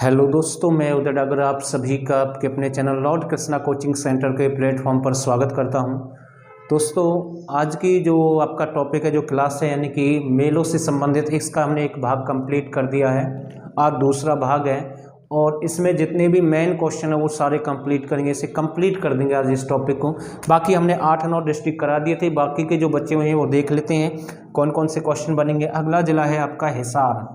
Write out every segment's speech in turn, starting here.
Hello दोस्तों, मैं उदय डागर आप सभी का आपके अपने channel Lord Krishna coaching centre के प्लेटफॉर्म पर स्वागत करता हूं। दोस्तों, आज की जो आपका टॉपिक है, जो क्लास है, यानी कि मेलों से संबंधित, इसका हमने एक भाग कंप्लीट कर दिया है। आज दूसरा भाग है और इसमें जितने भी मेन क्वेश्चन है वो सारे कंप्लीट करेंगे, इसे कंप्लीट कर देंगे आज इस टॉपिक को। बाकी हमने 8-9 डिस्ट्रिक्ट करा दिए थे, बाकी के जो बच्चे हुए हैं वो देख लेते हैं कौन कौन से क्वेश्चन बनेंगे। अगला जिला है आपका हिसार।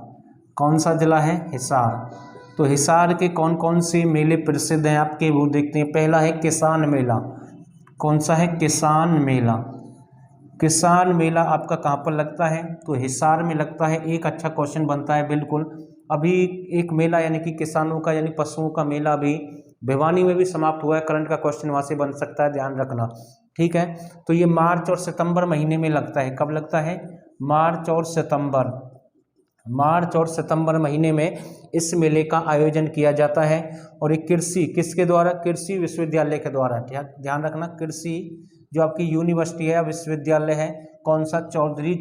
कौन सा जिला है? हिसार। तो हिसार के कौन कौन से मेले प्रसिद्ध हैं आपके, वो देखते हैं। पहला है किसान मेला। कौन सा है? किसान मेला। किसान मेला आपका कहाँ पर लगता है? तो हिसार में लगता है। एक अच्छा क्वेश्चन बनता है बिल्कुल। अभी एक मेला यानी कि किसानों का यानी पशुओं का मेला अभी भिवानी में भी समाप्त हुआ है। करंट का क्वेश्चन वहाँ से बन सकता है, ध्यान रखना, ठीक है। तो ये मार्च और सितंबर महीने में लगता है। कब लगता है? मार्च और सितंबर महीने में इस मेले का आयोजन किया जाता है। और ये किसके द्वारा? कृषि विश्वविद्यालय के द्वारा। ध्यान रखना, कृषि जो आपकी यूनिवर्सिटी है, विश्वविद्यालय है, कौन सा? चौधरी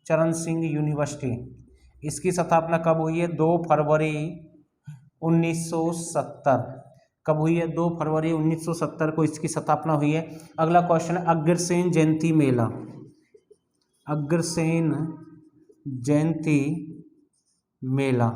चरण सिंह यूनिवर्सिटी। इसकी स्थापना कब हुई है? 2 फरवरी 1970। कब हुई है? 2 फरवरी 1970 को इसकी स्थापना हुई है। अगला क्वेश्चन है अग्रसेन जयंती मेला। अग्रसेन जयंती मेला,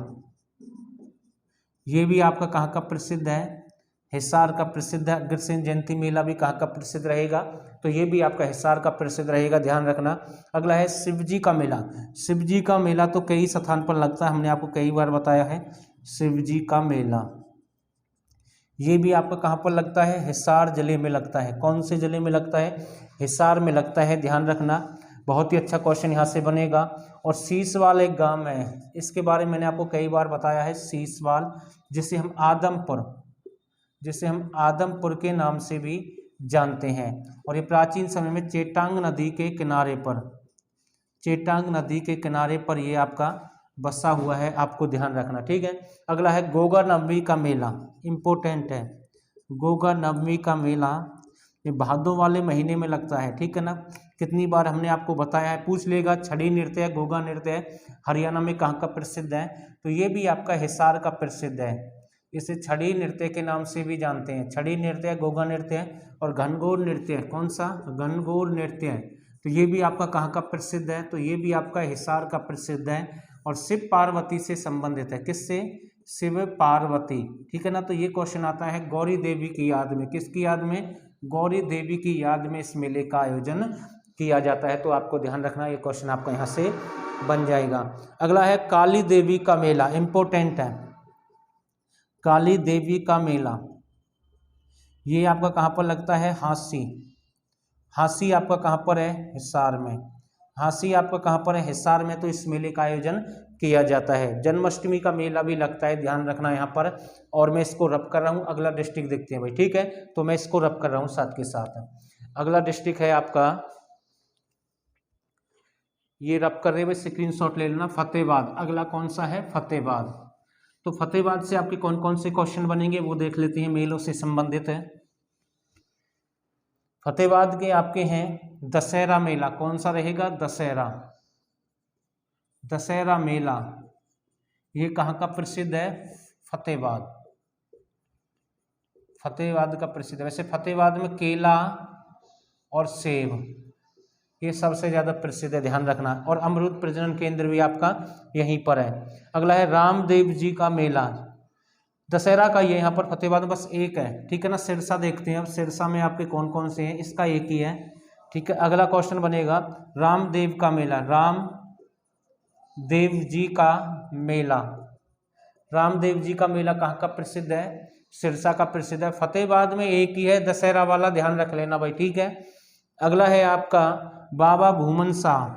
ये भी आपका कहाँ का प्रसिद्ध है? हिसार का प्रसिद्ध है। अग्रसेन जयंती मेला भी कहाँ का प्रसिद्ध रहेगा? तो ये भी आपका हिसार का प्रसिद्ध रहेगा, ध्यान रखना। अगला है शिवजी का मेला। शिवजी का मेला तो कई स्थान पर लगता है, हमने आपको कई बार बताया है। शिवजी का मेला ये भी आपका कहाँ पर लगता है? हिसार जिले में लगता है। कौन से जिले में लगता है? हिसार में लगता है, ध्यान रखना। बहुत ही अच्छा क्वेश्चन यहाँ से बनेगा। और सीसवाल एक गांव है, इसके बारे में मैंने आपको कई बार बताया है। सीसवाल, जिसे हम आदमपुर के नाम से भी जानते हैं। और ये प्राचीन समय में चेटांग नदी के किनारे पर ये आपका बसा हुआ है, आपको ध्यान रखना, ठीक है। अगला है गोगा नवमी का मेला। इंपॉर्टेंट है। गोगा नवमी का मेला ये भादों वाले महीने में लगता है, ठीक है ना। कितनी बार हमने आपको बताया है, पूछ लेगा। छड़ी नृत्य है, गोगा नृत्य है, हरियाणा में कहाँ का प्रसिद्ध है? तो ये भी आपका हिसार का प्रसिद्ध है। इसे छड़ी नृत्य के नाम से भी जानते हैं। छड़ी नृत्य, गोगा नृत्य और घनघोर नृत्य। कौन सा? घनघोर नृत्य। तो ये भी आपका कहाँ का प्रसिद्ध है? तो ये भी आपका हिसार का प्रसिद्ध है और शिव पार्वती से संबंधित है। किससे? शिव पार्वती, ठीक है ना। तो ये क्वेश्चन आता है गौरी देवी की याद में। किसकी याद में? गौरी देवी की याद में इस मेले का आयोजन किया जाता है। तो आपको ध्यान रखना, ये क्वेश्चन आपका यहाँ से बन जाएगा। अगला है काली देवी का मेला। इंपॉर्टेंट है। काली देवी का मेला ये आपका कहाँ पर लगता है? हांसी आपका कहाँ पर है? हिसार में। हांसी आपका कहाँ पर है? हिसार में। तो इस मेले का आयोजन किया जाता है। जन्माष्टमी का मेला भी लगता है, ध्यान रखना यहाँ पर। और मैं इसको रब कर रहा हूँ। अगला डिस्ट्रिक्ट देखते हैं भाई, ठीक है। तो मैं इसको रब कर रहा हूँ साथ के साथ। अगला डिस्ट्रिक्ट है आपका, ये रब कर रहे हुए स्क्रीनशॉट ले लेना, फतेहाबाद। अगला कौन सा है? फतेहाबाद। तो फतेहाबाद से आपके कौन कौन से क्वेश्चन बनेंगे वो देख लेते हैं, मेलों से संबंधित है। फतेहाबाद के आपके हैं दशहरा मेला। कौन सा रहेगा? दशहरा मेला ये कहाँ का प्रसिद्ध है? फतेहाबाद का प्रसिद्ध है। वैसे फतेहाबाद में केला और सेब ये सबसे ज़्यादा प्रसिद्ध है, ध्यान रखना। और अमरूद प्रजनन केंद्र भी आपका यहीं पर है। अगला है रामदेव जी का मेला। दशहरा का ये यहाँ पर फतेहाबाद में बस एक है, ठीक है ना। सिरसा देखते हैं अब, सिरसा में आपके कौन कौन से हैं? इसका एक ही है, ठीक है। अगला क्वेश्चन बनेगा रामदेव का मेला। रामदेव जी का मेला कहाँ का प्रसिद्ध है? सिरसा का प्रसिद्ध है। फतेहाबाद में एक ही है दशहरा वाला, ध्यान रख लेना भाई, ठीक है। अगला है आपका बाबा भूमन शाह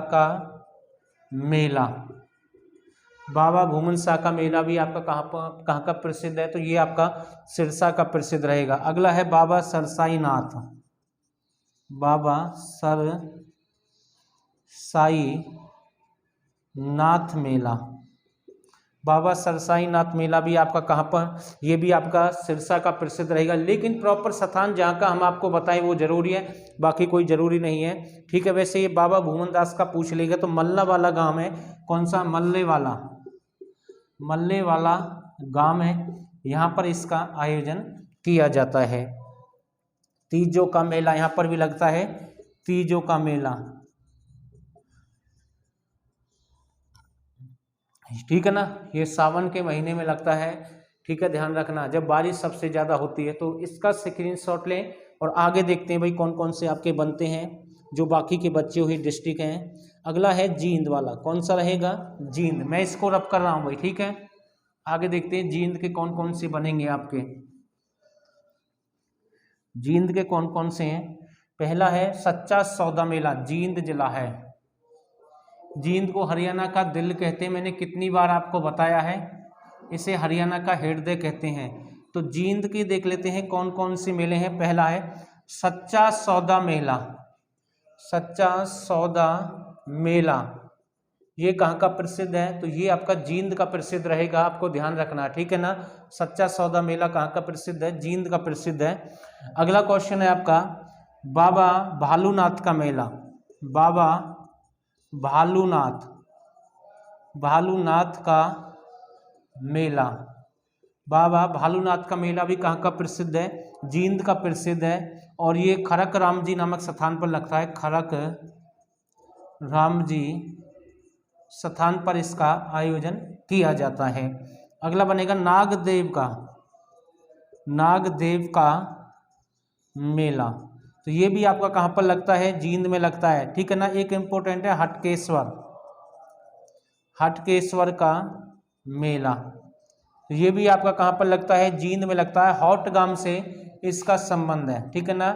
का मेला। बाबा भूमन शाह का मेला भी आपका कहाँ का प्रसिद्ध है? तो ये आपका सिरसा का प्रसिद्ध रहेगा। अगला है बाबा सरसाई नाथ मेला। बाबा सरसाई नाथ मेला भी आपका कहाँ पर, ये भी आपका सिरसा का प्रसिद्ध रहेगा। लेकिन प्रॉपर स्थान जहाँ का हम आपको बताएं वो जरूरी है, बाकी कोई जरूरी नहीं है, ठीक है। वैसे ये बाबा भूमन दास का पूछ लेगा तो मल्ला वाला गांव है, कौन सा, मल्ले वाला गांव है, यहाँ पर इसका आयोजन किया जाता है। तीजों का मेला यहाँ पर भी लगता है, तीजों का मेला, ठीक है ना, ये सावन के महीने में लगता है, ठीक है, ध्यान रखना जब बारिश सबसे ज़्यादा होती है। तो इसका स्क्रीनशॉट लें और आगे देखते हैं भाई कौन कौन से आपके बनते हैं जो बाकी के बचे हुए डिस्ट्रिक्ट हैं। अगला है जींद वाला, कौन सा रहेगा, जींद, मैं इसको रब कर रहा हूँ भाई, ठीक है। आगे देखते हैं जींद के कौन कौन से बनेंगे आपके, जींद के कौन कौन से हैं। पहला है सच्चा सौदा मेला, जींद जिला है। जींद को हरियाणा का दिल कहते हैं, मैंने कितनी बार आपको बताया है, इसे हरियाणा का हृदय कहते हैं। तो जींद की देख लेते हैं कौन कौन से मेले हैं। पहला है सच्चा सौदा मेला, सच्चा सौदा मेला, ये कहाँ का प्रसिद्ध है, तो ये आपका जींद का प्रसिद्ध रहेगा, आपको ध्यान रखना, ठीक है ना। सच्चा सौदा मेला कहाँ का प्रसिद्ध है, जींद का प्रसिद्ध है। अगला क्वेश्चन है आपका बाबा भालूनाथ का मेला, बाबा भालूनाथ का मेला, बाबा भालूनाथ का मेला भी कहाँ का प्रसिद्ध है, जींद का प्रसिद्ध है। और ये खरक राम जी नामक स्थान पर लगता है, खरक राम जी स्थान पर इसका आयोजन किया जाता है। अगला बनेगा नागदेव का मेला, तो ये भी आपका कहाँ पर लगता है, जींद में लगता है, ठीक है ना। एक इम्पोर्टेंट है हटकेश्वर का मेला, तो ये भी आपका कहाँ पर लगता है, जींद में लगता है। हॉटगाम से इसका संबंध है, ठीक है ना,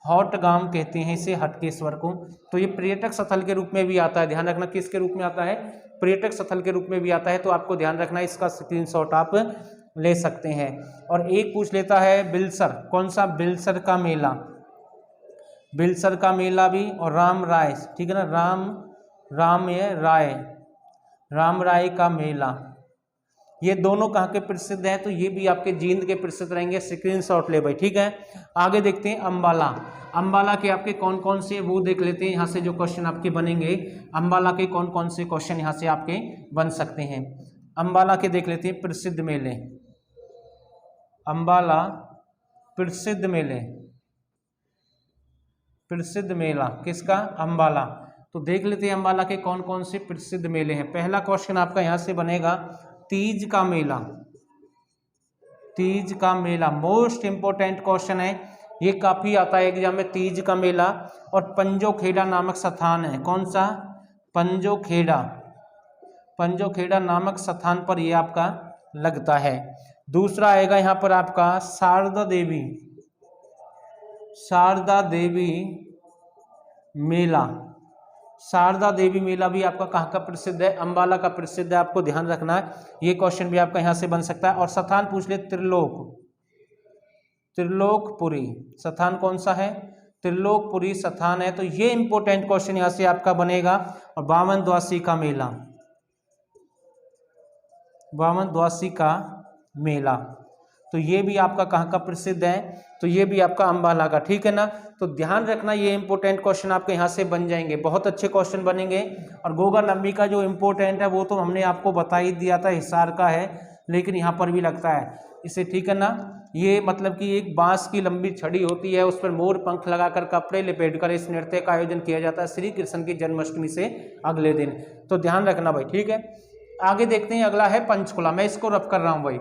हॉटगाम कहते हैं इसे, हटकेश्वर को। तो ये पर्यटक स्थल के रूप में भी आता है, ध्यान रखना किसके रूप में आता है, पर्यटक स्थल के रूप में भी आता है। तो आपको ध्यान रखना, इसका स्क्रीनशॉट आप ले सकते हैं। और एक पूछ लेता है बिलसर, कौन सा, बिलसर का मेला, बिलसर का मेला भी। और राम राय, ठीक है ना, राम राय का मेला, ये दोनों कहाँ के प्रसिद्ध हैं, तो ये भी आपके जींद के प्रसिद्ध रहेंगे, स्क्रीनशॉट ले भाई, ठीक है। आगे देखते हैं अंबाला के आपके कौन कौन से, वो देख लेते हैं यहाँ से जो क्वेश्चन आपके बनेंगे, अंबाला के कौन कौन से क्वेश्चन यहाँ से आपके बन सकते हैं। अंबाला के देख लेते हैं प्रसिद्ध मेले, अंबाला प्रसिद्ध मेला किसका, अंबाला। तो देख लेते हैं अंबाला के कौन कौन से प्रसिद्ध मेले हैं। पहला क्वेश्चन आपका यहाँ से बनेगा तीज का मेला, मोस्ट इंपोर्टेंट क्वेश्चन है, ये काफी आता है एग्जाम में, तीज का मेला। और पंजोखेड़ा नामक स्थान है, कौन सा, पंजोखेड़ा नामक स्थान पर ये आपका लगता है। दूसरा आएगा यहाँ पर आपका शारदा देवी मेला, शारदा देवी मेला भी आपका कहाँ का प्रसिद्ध है, अंबाला का प्रसिद्ध है, आपको ध्यान रखना है, ये क्वेश्चन भी आपका यहाँ से बन सकता है। और स्थान पूछ ले त्रिलोकपुरी, स्थान कौन सा है, त्रिलोकपुरी स्थान है, तो ये इंपॉर्टेंट क्वेश्चन यहाँ से आपका बनेगा। और बावन द्वासी का मेला, तो ये भी आपका कहाँ का प्रसिद्ध है, तो ये भी आपका अंबाला का, ठीक है ना। तो ध्यान रखना, ये इंपॉर्टेंट क्वेश्चन आपके यहाँ से बन जाएंगे, बहुत अच्छे क्वेश्चन बनेंगे। और गोगा नंबी का जो इंपॉर्टेंट है वो तो हमने आपको बता ही दिया था, हिसार का है, लेकिन यहाँ पर भी लगता है इसे, ठीक है ना। ये मतलब कि एक बांस की लंबी छड़ी होती है, उस पर मोर पंख लगाकर कपड़े लपेटकर इस नृत्य का आयोजन किया जाता है श्री कृष्ण की जन्माष्टमी से अगले दिन, तो ध्यान रखना भाई, ठीक है। आगे देखते हैं, अगला है पंचकुला, मैं इसको रफ कर रहा हूँ भाई।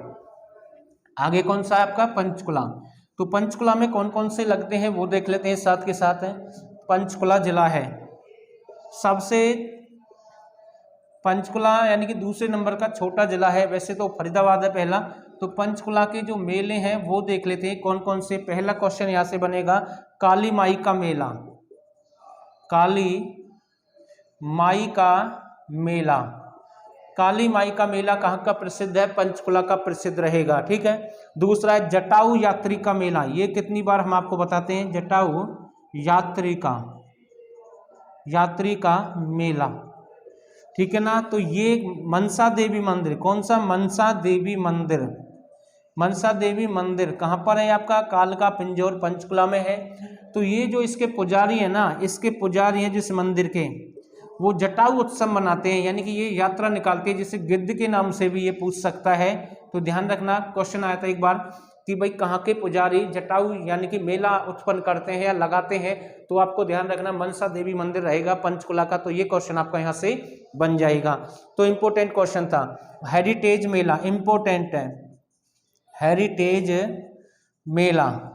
आगे कौन सा है आपका, पंचकुला। तो पंचकुला में कौन कौन से लगते हैं वो देख लेते हैं साथ के साथ है। पंचकुला जिला है सबसे, पंचकुला यानी कि दूसरे नंबर का छोटा जिला है, वैसे तो फरीदाबाद है पहला। तो पंचकुला के जो मेले हैं वो देख लेते हैं कौन कौन से। पहला क्वेश्चन यहाँ से बनेगा काली माई का मेला, काली माई का मेला, काली माई का मेला कहाँ का प्रसिद्ध है, पंचकुला का प्रसिद्ध रहेगा, ठीक है। दूसरा है जटाऊ यात्री का मेला, ये कितनी बार हम आपको बताते हैं, जटाऊ यात्री का मेला, ठीक है ना। तो ये मनसा देवी मंदिर, कौन सा? मनसा देवी मंदिर। मनसा देवी मंदिर कहाँ पर है आपका? कालका पिंजौर पंचकुला में है। तो ये जो इसके पुजारी है ना, इसके पुजारी हैं जिस मंदिर के, वो जटाऊ उत्सव मनाते हैं, यानी कि ये यात्रा निकालते हैं, जिसे गिद्ध के नाम से भी ये पूछ सकता है। तो ध्यान रखना, क्वेश्चन आया था एक बार कि भाई कहाँ के पुजारी जटाऊ यानी कि मेला उत्पन्न करते हैं या लगाते हैं, तो आपको ध्यान रखना मनसा देवी मंदिर रहेगा पंचकुला का। तो ये क्वेश्चन आपका यहाँ से बन जाएगा। तो इम्पोर्टेंट क्वेश्चन था। हेरिटेज मेला इम्पोर्टेंट है, हेरिटेज मेला।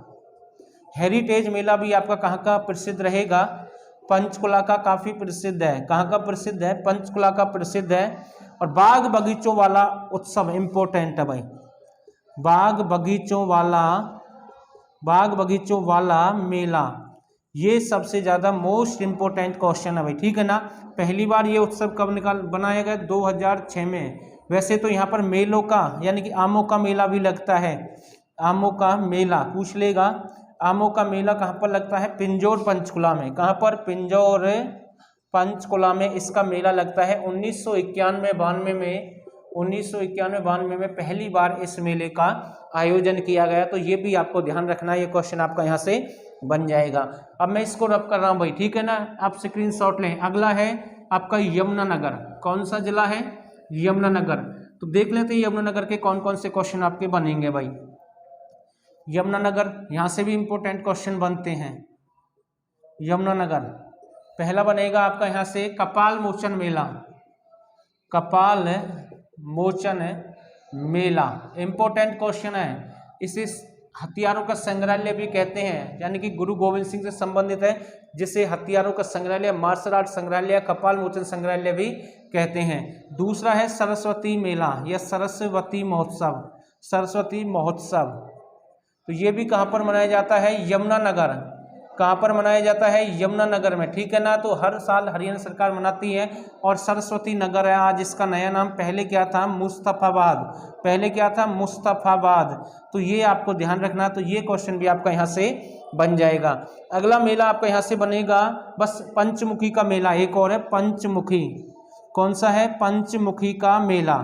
हेरिटेज मेला भी आपका कहाँ का प्रसिद्ध रहेगा? पंचकुला का काफी प्रसिद्ध है। कहाँ का प्रसिद्ध है? पंचकुला का प्रसिद्ध है। और बाग बगीचों वाला उत्सव इम्पोर्टेंट है भाई, बाग बगीचों वाला मेला, ये सबसे ज्यादा मोस्ट इम्पोर्टेंट क्वेश्चन है भाई, ठीक है ना। पहली बार ये उत्सव कब बनाया गया? 2006 में। वैसे तो यहाँ पर मेलों का यानी कि आमों का मेला भी लगता है, आमों का मेला पूछ लेगा। आमों का मेला कहाँ पर लगता है? पिंजौर पंचकुला में। कहाँ पर? पिंजौर पंचकुला में इसका मेला लगता है। 1991-92 में पहली बार इस मेले का आयोजन किया गया। तो ये भी आपको ध्यान रखना है, ये क्वेश्चन आपका यहाँ से बन जाएगा। अब मैं इसको रब कर रहा हूँ भाई, ठीक है ना, आप स्क्रीनशॉट लें। अगला है आपका यमुनानगर। कौन सा जिला है? यमुनानगर। तो देख लेते हैं यमुनानगर के कौन कौन से क्वेश्चन आपके बनेंगे भाई। यमुनानगर, यहाँ से भी इंपॉर्टेंट क्वेश्चन बनते हैं। यमुनानगर पहला बनेगा आपका यहाँ से कपाल मोचन मेला, कपाल मोचन मेला इंपॉर्टेंट क्वेश्चन है। इसे हथियारों का संग्रहालय भी कहते हैं, यानी कि गुरु गोविंद सिंह से संबंधित है, जिसे हथियारों का संग्रहालय, मार्शल आर्ट संग्रहालय, कपाल मोचन संग्रहालय भी कहते हैं। दूसरा है सरस्वती मेला या सरस्वती महोत्सव, सरस्वती महोत्सव। तो ये भी कहाँ पर मनाया जाता है? यमुनानगर। कहाँ पर मनाया जाता है? यमुनानगर में, ठीक है ना। तो हर साल हरियाणा सरकार मनाती है। और सरस्वती नगर है आज इसका नया नाम, पहले क्या था? मुस्तफाबाद, पहले क्या था? मुस्तफाबाद। तो ये आपको ध्यान रखना, तो ये क्वेश्चन भी आपका यहाँ से बन जाएगा। अगला मेला आपका यहाँ से बनेगा बस पंचमुखी का मेला, एक और है पंचमुखी। कौन सा है? पंचमुखी का मेला,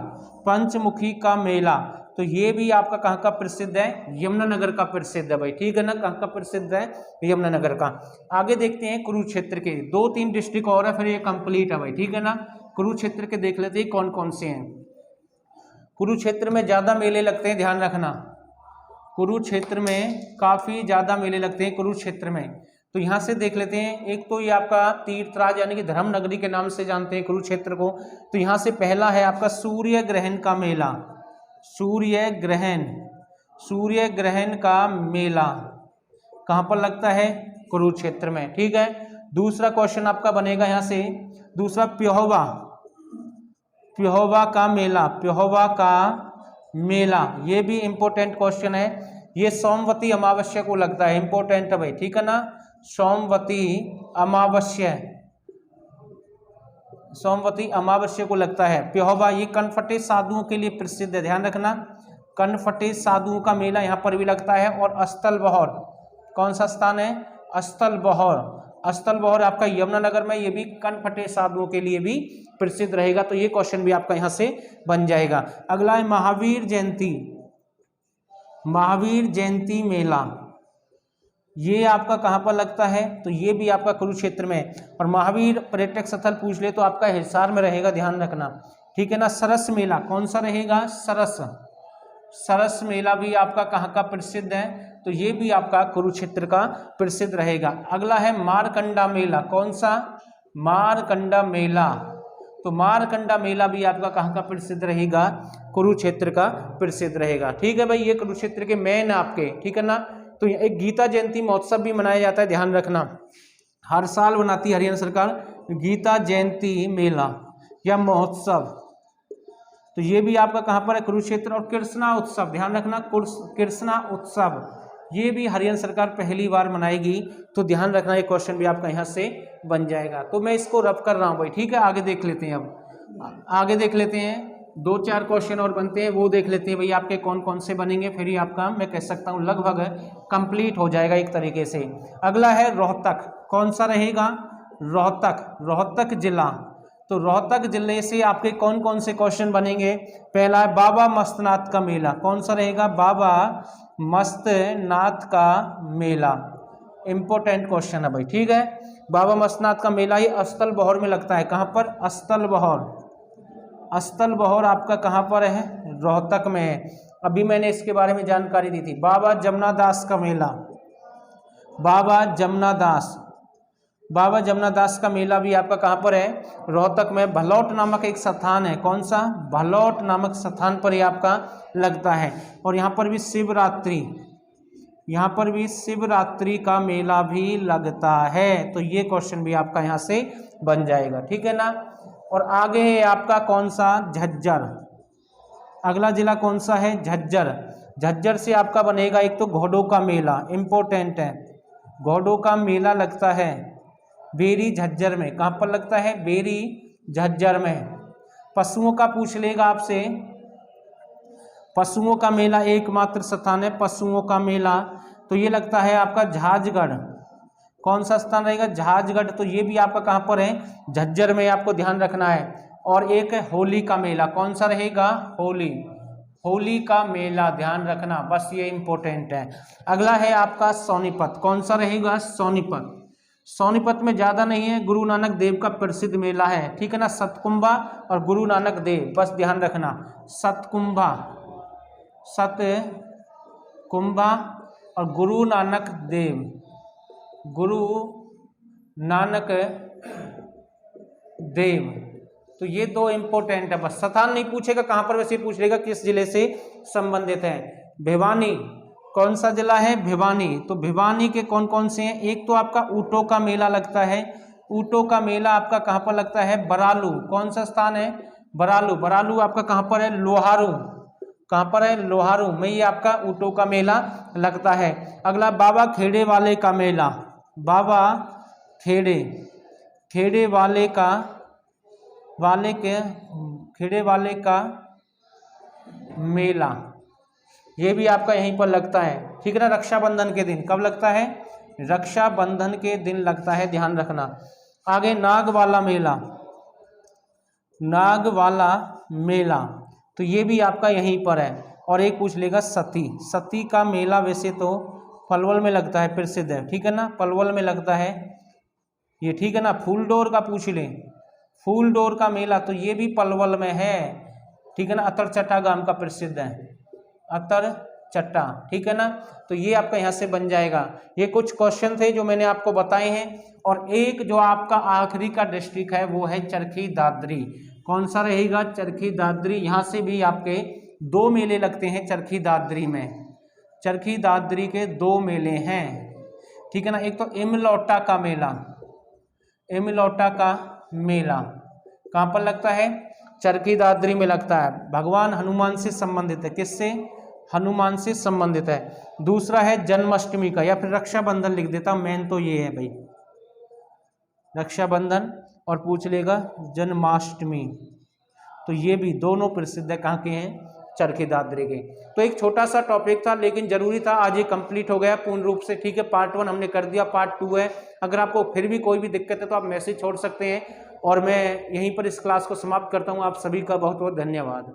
पंचमुखी का मेला। तो ये भी आपका कहाँ का प्रसिद्ध है? यमुनानगर का प्रसिद्ध है भाई, ठीक है ना। कहाँ का प्रसिद्ध है? यमुनानगर का। आगे देखते हैं कुरुक्षेत्र के, 2-3 डिस्ट्रिक्ट और है, फिर ये कंप्लीट है भाई, ठीक है ना। कुरुक्षेत्र के देख लेते हैं कौन कौन से हैं। कुरुक्षेत्र में ज्यादा मेले लगते हैं, ध्यान रखना। कुरुक्षेत्र में काफी ज्यादा मेले लगते हैं कुरुक्षेत्र में। तो यहाँ से देख लेते हैं, एक तो ये आपका तीर्थराज यानी कि धर्म नगरी के नाम से जानते हैं कुरुक्षेत्र को। तो यहाँ से पहला है आपका सूर्य ग्रहण का मेला, सूर्य ग्रहण, सूर्य ग्रहण का मेला कहाँ पर लगता है? कुरुक्षेत्र में, ठीक है। दूसरा क्वेश्चन आपका बनेगा यहाँ से, दूसरा प्यहोवा, प्यहोवा का मेला, प्यहोवा का मेला, ये भी इंपॉर्टेंट क्वेश्चन है। ये सोमवती अमावस्या को लगता है, इंपॉर्टेंट है भाई, ठीक है ना। सोमवती अमावस्या, सोमवती अमावस्या को लगता है प्यहोवा। ये कनफटे साधुओं के लिए प्रसिद्ध है, ध्यान रखना। कनफटे साधुओं का मेला यहाँ पर भी लगता है। और अस्तल बहौर, कौन सा स्थान है? अस्तल बहौर, अस्तल बहौर आपका यमुनानगर में, ये भी कनफटे साधुओं के लिए भी प्रसिद्ध रहेगा। तो ये क्वेश्चन भी आपका यहाँ से बन जाएगा। अगला है महावीर जयंती, महावीर जयंती मेला, ये आपका कहाँ पर लगता है? तो ये भी आपका कुरुक्षेत्र में। और महावीर पर्यटक स्थल पूछ ले तो आपका हिसार में रहेगा, ध्यान रखना, ठीक है ना। सरस मेला कौन सा रहेगा? सरस, सरस मेला भी आपका कहाँ का प्रसिद्ध है? तो ये भी आपका कुरुक्षेत्र का प्रसिद्ध रहेगा। अगला है मारकंडा मेला, कौन सा? मारकंडा मेला। तो मारकंडा मेला भी आपका कहाँ का प्रसिद्ध रहेगा? कुरुक्षेत्र का प्रसिद्ध रहेगा, ठीक है भाई। ये कुरुक्षेत्र के मेन आपके, ठीक है ना। तो एक गीता जयंती महोत्सव भी मनाया जाता है, ध्यान रखना। हर साल बनाती है हरियाणा सरकार गीता जयंती मेला या महोत्सव। तो ये भी आपका कहाँ पर है? कुरुक्षेत्र। और कृष्णा उत्सव, ध्यान रखना, कृष्णा उत्सव ये भी हरियाणा सरकार पहली बार मनाएगी। तो ध्यान रखना, ये क्वेश्चन भी आपका यहाँ से बन जाएगा। तो मैं इसको रब कर रहा हूँ भाई, ठीक है। आगे देख लेते हैं, अब आगे देख लेते हैं, 2-4 क्वेश्चन और बनते हैं, वो देख लेते हैं भाई आपके कौन कौन से बनेंगे। फिर ही आपका मैं कह सकता हूँ लगभग कंप्लीट हो जाएगा एक तरीके से। अगला है रोहतक, कौन सा रहेगा? रोहतक, रोहतक जिला, तो रोहतक जिले से आपके कौन कौन से क्वेश्चन बनेंगे? पहला है बाबा मस्तनाथ का मेला, कौन सा रहेगा? बाबा मस्तनाथ का मेला, इंपॉर्टेंट क्वेश्चन है भाई, ठीक है। बाबा मस्तनाथ का मेला ही अस्तल बहौर में लगता है, कहाँ पर? अस्तल बहौर। अस्तल बहौर आपका कहाँ पर है? रोहतक में है। अभी मैंने इसके बारे में जानकारी दी थी। बाबा जमुना दास का मेला, बाबा जमुना दास, बाबा जमुना दास का मेला भी आपका कहाँ पर है? रोहतक में। भलौट नामक एक स्थान है, कौन सा? भलौट नामक स्थान पर ही आपका लगता है। और यहाँ पर भी शिवरात्रि, यहाँ पर भी शिवरात्रि का मेला भी लगता है। तो ये क्वेश्चन भी आपका यहाँ से बन जाएगा, ठीक है ना। और आगे है आपका कौन सा? झज्जर। अगला जिला कौन सा है? झज्जर। झज्जर से आपका बनेगा एक तो घोड़ों का मेला, इंपॉर्टेंट है। घोड़ों का मेला लगता है बेरी झज्जर में, कहाँ पर लगता है? बेरी झज्जर में। पशुओं का पूछ लेगा आपसे, पशुओं का मेला एकमात्र स्थान है पशुओं का मेला, तो ये लगता है आपका झाजगढ़। कौन सा स्थान रहेगा? झाजगढ़। तो ये भी आपका कहाँ पर है? झज्जर में, आपको ध्यान रखना है। और एक है होली का मेला, कौन सा रहेगा? होली, होली का मेला, ध्यान रखना, बस ये इंपॉर्टेंट है। अगला है आपका सोनीपत, कौन सा रहेगा? सोनीपत। सोनीपत में ज़्यादा नहीं है, गुरु नानक देव का प्रसिद्ध मेला है, ठीक है ना। सतकुंभा और गुरु नानक देव, बस ध्यान रखना। सतकुंभा, सतकुंभा और गुरु नानक देव, गुरु नानक देव, तो ये दो इंपॉर्टेंट है। बस स्थान नहीं पूछेगा कहाँ पर, वैसे पूछ लेगा किस जिले से संबंधित है। भिवानी, कौन सा जिला है? भिवानी। तो भिवानी के कौन कौन से हैं? एक तो आपका ऊँटों का मेला लगता है, ऊँटों का मेला आपका कहाँ पर लगता है? बरालू। कौन सा स्थान है? बरालू। बरालू आपका कहाँ पर है? लोहारू। कहाँ पर है? लोहारू में ये आपका ऊँटों का मेला लगता है। अगला बाबा खेड़े वाले का मेला, बाबा खेड़े, खेड़े वाले का, वाले के, खेड़े वाले का मेला, ये भी आपका यहीं पर लगता है, ठीक है ना। रक्षाबंधन के दिन, कब लगता है? रक्षाबंधन के दिन लगता है, ध्यान रखना। आगे नाग वाला मेला, नाग वाला मेला, तो ये भी आपका यहीं पर है। और एक पूछ लेगा सती, सती का मेला वैसे तो पलवल में लगता है, प्रसिद्ध है, ठीक है ना, पलवल में लगता है ये, ठीक है ना। फूलडोर का पूछ ले, फूलडोर का मेला, तो ये भी पलवल में है, ठीक है ना। अतरचट्टा गांव का प्रसिद्ध है, अतरचट्टा, ठीक है ना। तो ये आपका यहाँ से बन जाएगा। ये कुछ क्वेश्चन थे जो मैंने आपको बताए हैं। और एक जो आपका आखिरी का डिस्ट्रिक्ट है वो है चरखी दादरी। कौन सा रहेगा? चरखी दादरी। यहाँ से भी आपके दो मेले लगते हैं चरखी दादरी में, चरखी दादरी के दो मेले हैं, ठीक है ना। एक तो इमलौटा का मेला, इमलौटा का मेला कहाँ पर लगता है? चरखी दादरी में लगता है। भगवान हनुमान से संबंधित है, किससे? हनुमान से संबंधित है। दूसरा है जन्माष्टमी का, या फिर रक्षाबंधन लिख देता, मेन तो ये है भाई, रक्षाबंधन, और पूछ लेगा जन्माष्टमी। तो ये भी दोनों प्रसिद्ध है, कहाँ के हैं? चरखी दादरी के। तो एक छोटा सा टॉपिक था लेकिन जरूरी था, आज ये कंप्लीट हो गया पूर्ण रूप से, ठीक है। पार्ट 1 हमने कर दिया, पार्ट 2 है। अगर आपको फिर भी कोई भी दिक्कत है तो आप मैसेज छोड़ सकते हैं, और मैं यहीं पर इस क्लास को समाप्त करता हूँ। आप सभी का बहुत बहुत धन्यवाद।